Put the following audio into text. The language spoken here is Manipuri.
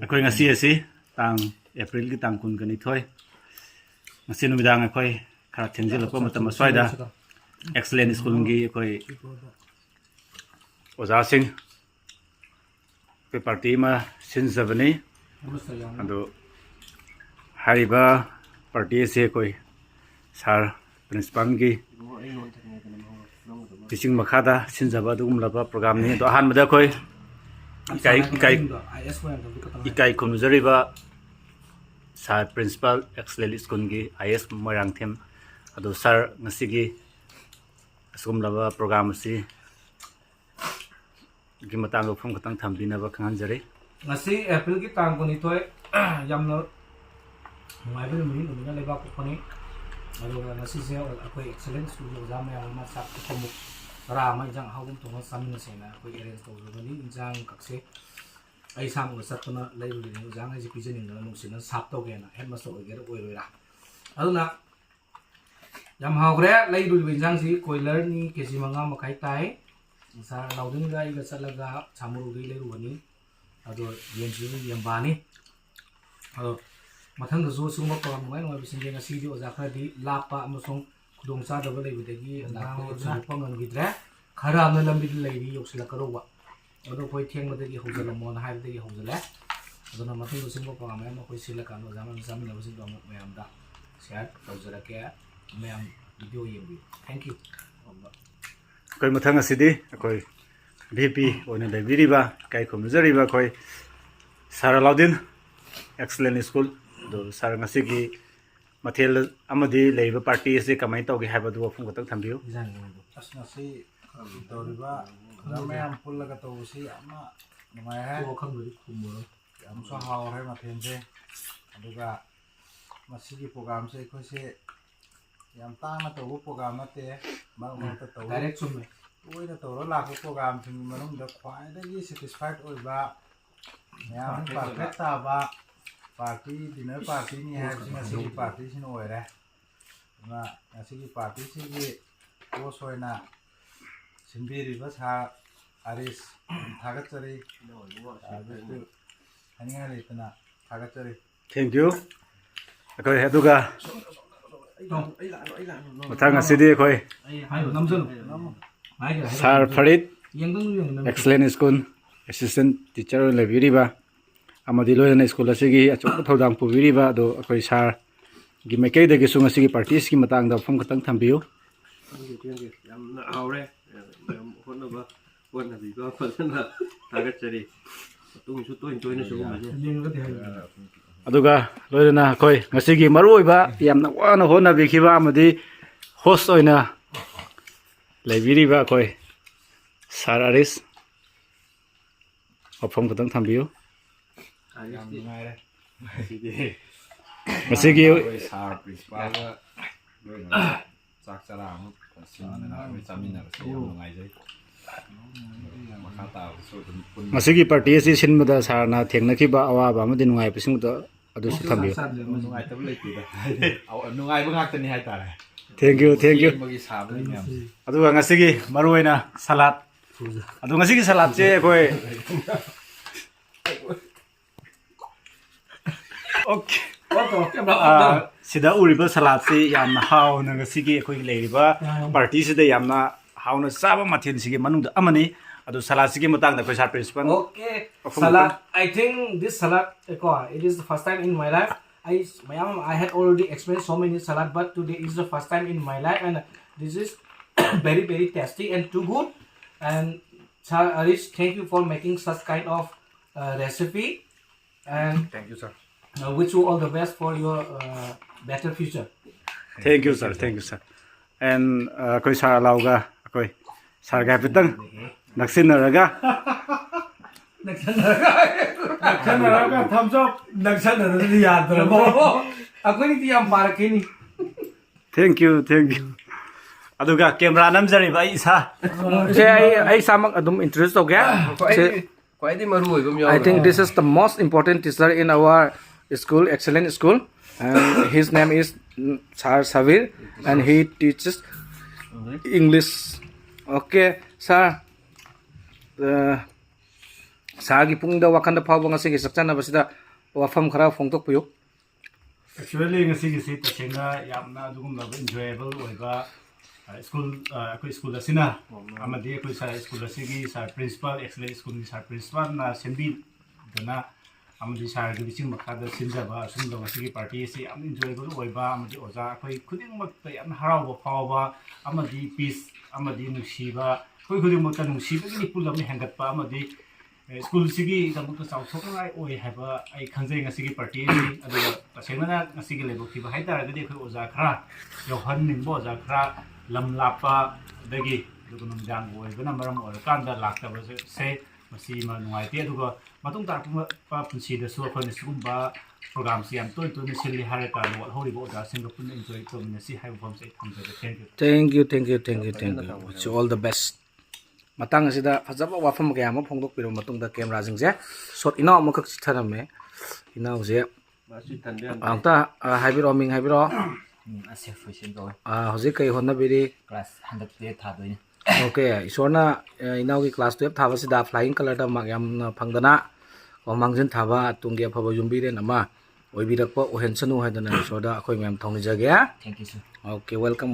Ako'y ngasi tang April ki tang kun kan ithoy. Ngasi numidang ako'y karat thengjil ko matam aswaida excellent school ngi ako'y oza sing pe party ma sinjabani ado hariba party se ako'y sar principal ngi teaching makhada sinjaba dum laba program ni do han mada ako'y ikai kumjariba sar principal excellent school gi is moirang them ado sar ngasigi asum laba program si gi matang phum khatang thambina ba khangan jare ngasi April ki tang koni toy yamna ngai be mi ni le ba ko khoni ado ngasi se akoi excellent school jo jam ya ma sak ko mu ra ma jang hawum to sam na se na ko arrange to ro ni jang kakse ai sam ko sat na lai ru ni jang ai ji pi jeni na mu sin na sap to ge na head master ge ro oi ra ado na yam hawre lai ru bi jang si koiler ni kesi manga makai tai sa laudin ga iga salaga chamuru gi lai ru ni ado yen ji yam ba ni ado mathang da zo suma pa mai no bi sin ge na si di oza kha di lapa amasung khudong sa da lai bi de gi na ko sa pa ngan gi dre khara na lambi lai ri yok sila karo wa ado koi theng ma de gi hojala mon hai de gi hojala ado na mathang da suma pa mai no koi sila kan o zaman sam na bi do mo yam da share to jara ke ma'am video ये भी थैंक यू कोई मथंग असidi कोई VP one लेबिरिबा kai khomjariba koi sara laudin excellent school do sar ngasigi mathel amadi leiba party se kamai tawge haiba du phung gotak thambiu asnasi doriba ramyam pullaga tawsi ama ngai ha ko khangri khummo am so haw hai mathenje aduga masigi program se ko se yam tana to program ate ma ta to direct sum oi na to la ko program thing manung da khwai da gi satisfied oi ba yam perfect ta ba party dinner party ni ha singa si party sin oi re na asigi party si gi ko soina sinbiri ba sa aris thagatsari aniga letna thagatsari thank you koi aduga mathang asidi koi sar farid excellent school assistant teacher lebiriba amadi loina school asigi achok thodang pubiriba do koi sar gi mekai de gi sunga sigi parties ki matang da phum khatang thambiu yam na aure yam honna ba wonna bi ba phasana thagachari tung su toin toin su ma aduga loina koi ngasigi maruiba yamna wana hona bikhiba amadi host oina lebiriba koi sar aris phum khatang thambiu yam ngai re ngasigi sar principal sak chara mu sinna mi chamina se ngai jai makata so ngasigi party si sinmada sarna thengnakiba awaba amadi nungai pising da adu su thambiu nungai tab lei ti da au nungai ba ngak tani hai ta thank you magi sab le myam aduga ngasigi maruina salad adu ngasigi salad che koi okay sida uriba salad si yamna haw na ngasigi koi leiriba party sida yamna hawna saba mathen sigi manungda amani adu salad sigi matang da koi sar principal okay salad I think this salad it is the first time in my life I had already experienced so many salad but today is the first time in my life and this is very very tasty and too good and Sir Arish thank you for making such kind of recipe and thank you sir wish you all the best for your better future thank you sir and koi sar lauga koi sar ga pitang naksinaraga naksanaraga thumbs up naksanaraga yadrabo akoni ti am parakini thank you aduga camera namjari ba isa se ai samak adum interest to ga kwai di maru oi bam yo I think this is the most important teacher in our school excellent school and his name is Sir Savir and he teaches English okay sir ꯁꯥꯔꯒꯤ ꯄꯨꯛꯅꯤꯡꯗ ꯋꯥꯈꯜꯗ ꯐꯥꯎꯕ ꯉꯁꯤꯒꯤ ꯆꯥꯛꯆꯥꯅꯕꯁꯤꯗ ꯋꯥꯐꯝ ꯈꯔ ꯐꯣꯡꯗꯣꯛꯄꯤꯌꯨ Actually ꯉꯁꯤꯒꯤꯁꯤ ꯇꯁꯦꯡꯅ ꯌꯥꯝꯅ ꯑꯗꯨꯒꯨꯝꯂꯕ enjoyable ꯑꯣꯏꯕ ꯁ꯭ꯀꯨꯜ ꯑꯩꯈꯣꯏ ꯁ꯭ꯀꯨꯜ ꯑꯁꯤꯅ ꯑꯃꯗꯤ ꯑꯩꯈꯣꯏ ꯁ꯭ꯀꯨꯜ ꯑꯁꯤꯒꯤ ꯁꯥꯔ ꯄ꯭ꯔꯤꯟꯁꯤꯄꯥꯜ ꯑꯦꯛꯁꯂꯦꯟ ꯁ꯭ꯀꯨꯜꯒꯤ ꯁꯥꯔ ꯄ꯭ꯔꯤꯟꯁꯤꯄꯥꯜꯅ ꯁꯦꯝꯕꯤꯗꯨꯅ ꯑꯃꯗꯤ ꯁꯥꯔꯒꯤ ꯂꯨꯆꯤꯡ ꯃꯈꯥꯗ ꯁꯤꯟꯖꯕ ꯑꯁꯨꯝꯕ ꯉꯁꯤꯒꯤ ꯄꯥꯔꯇꯤ ꯑꯁꯤ ꯌꯥꯝꯅ enjoyable ꯑꯣꯏꯕ ꯑꯃꯗꯤ ꯑꯣꯖꯥ ꯑꯩꯈꯣꯏ ꯈꯨꯗꯤꯡꯃꯛꯇ ꯌꯥꯝꯅ ꯍꯔꯥꯎꯕ ꯐꯥꯎꯕ ꯑꯃꯗꯤ ꯄꯤꯁ ꯑꯃꯗꯤ ꯅꯨꯡꯁꯤꯕ ꯑꯩꯈꯣꯏ ꯈꯨꯗꯤꯡꯃꯛꯇ ꯅꯨꯡꯁꯤꯕꯒꯤ ꯏꯄꯨꯜ ꯑꯃ ꯍꯦꯟꯒꯠꯄ ꯑꯃꯗꯤ ꯁ꯭ꯀꯨꯜꯁꯤꯒꯤꯗꯃꯛꯇ ꯆꯥꯎꯊꯣꯛꯅꯤꯡꯉꯥꯏ ꯑꯣꯏ ꯍꯥꯏꯕ ꯑꯩ ꯈꯪꯖꯩ ꯉꯁꯤꯒꯤ ꯄꯥꯔꯇꯤ ꯑꯁꯤ ꯑꯗꯨꯒ ꯇꯁꯦꯡꯅ ꯉꯁꯤꯒꯤ ꯂꯥꯏꯕꯛ ꯊꯤꯕ ꯍꯥꯏꯇꯥꯔꯒꯗꯤ ꯑꯩꯈꯣꯏ ꯑꯣꯖꯥ ꯈꯔ ꯌꯧꯍꯟꯅꯤꯡꯕ ꯑꯣꯖꯥ ꯈꯔ ꯂꯝ ꯂꯥꯞꯄꯗꯒꯤ ꯑꯗꯨꯒ ꯅꯨꯃꯤꯗꯥꯡ ꯑꯣꯏꯕꯅ ꯃꯔꯝ ꯑꯣꯏꯔꯀꯥꯟꯗ ꯂꯥꯛꯇꯕꯁꯦ ꯃꯁꯤ ꯅꯨꯡꯉꯥꯏꯇꯦ ꯑꯗꯨꯒ ꯃꯇꯨꯡ ꯇꯥꯔꯛꯄ ꯄꯨꯟꯁꯤꯗꯁꯨ ꯑꯩꯈꯣꯏꯅ ꯁꯤꯒꯨꯝꯕ ꯄ꯭ꯔꯣꯒ꯭ꯔꯥꯝꯁꯤ ꯌꯥꯝ ꯇꯣꯏꯅ ꯇꯣꯏꯅ ꯁꯤꯜꯂꯤ ꯍꯥꯏꯔꯀꯥꯟꯗ ꯋꯥꯠꯍꯧꯔꯤꯕ ꯑꯣꯖꯥꯁꯤꯡꯒ ꯄꯨꯟꯅ ꯏꯟꯖꯣꯏ ꯇꯧꯃꯤꯟꯅꯁꯤ ꯍꯥꯏꯕ ꯋꯥꯐꯝꯁꯦ ꯑꯩ ꯊꯝꯖꯒꯦ thank you all the best ꯃꯇꯥꯡ ꯑꯁꯤꯗ ꯐꯖꯕ ꯋꯥꯐꯝ ꯀꯌꯥ ꯑꯃ ꯐꯣꯡꯗꯣꯛꯄꯤꯔꯕ ꯃꯇꯨꯡꯗ ꯀꯦꯃꯦꯔꯥꯁꯤꯡꯁꯦ ꯁꯣꯠ ꯏꯅꯥꯎ ꯑꯃꯈꯛ ꯆꯤꯊꯔꯝꯃꯦ ꯏꯅꯥꯎꯁꯦ ꯑꯝꯇ ꯍꯥꯏꯕꯤꯔꯛꯑꯣ ꯃꯤꯡ ꯍꯥꯏꯕꯤꯔꯛꯑꯣ ꯑꯁꯦꯐ ꯍꯨꯏꯁꯦꯟ ꯀꯧꯋꯦ ꯍꯧꯖꯤꯛ ꯀꯩ ꯍꯣꯠꯅꯕꯤꯔꯤ ꯀ꯭ꯂꯥꯁ ꯍꯟꯗꯛ 12 ꯊꯥꯗꯣꯏꯅꯦ ꯑꯣꯀꯦ ꯏꯁꯣꯔꯅ ꯏꯅꯥꯎꯒꯤ ꯀ꯭ꯂꯥꯁ 12 ꯊꯥꯕꯁꯤꯗ ꯐ꯭ꯂꯥꯏꯌꯤꯡ ꯀꯂꯔꯗ ꯃꯥꯔꯛ ꯌꯥꯝꯅ ꯐꯪꯗꯅ ꯃꯥꯡꯖꯤꯟ ꯊꯥꯕ ꯇꯨꯡꯒꯤ ꯑꯐꯕ ꯌꯨꯝꯕꯤꯔꯦꯟ ꯑꯃ ꯑꯣꯏꯕꯤꯔꯛꯄ ꯑꯣꯏꯍꯟꯁꯅꯨ ꯍꯥꯏꯗꯅ ꯏꯁꯣꯔꯗ ꯑꯩꯈꯣꯏ ꯃꯌꯥꯝ ꯊꯧꯅꯤꯖꯒꯦ thank you sir Okay, welcome.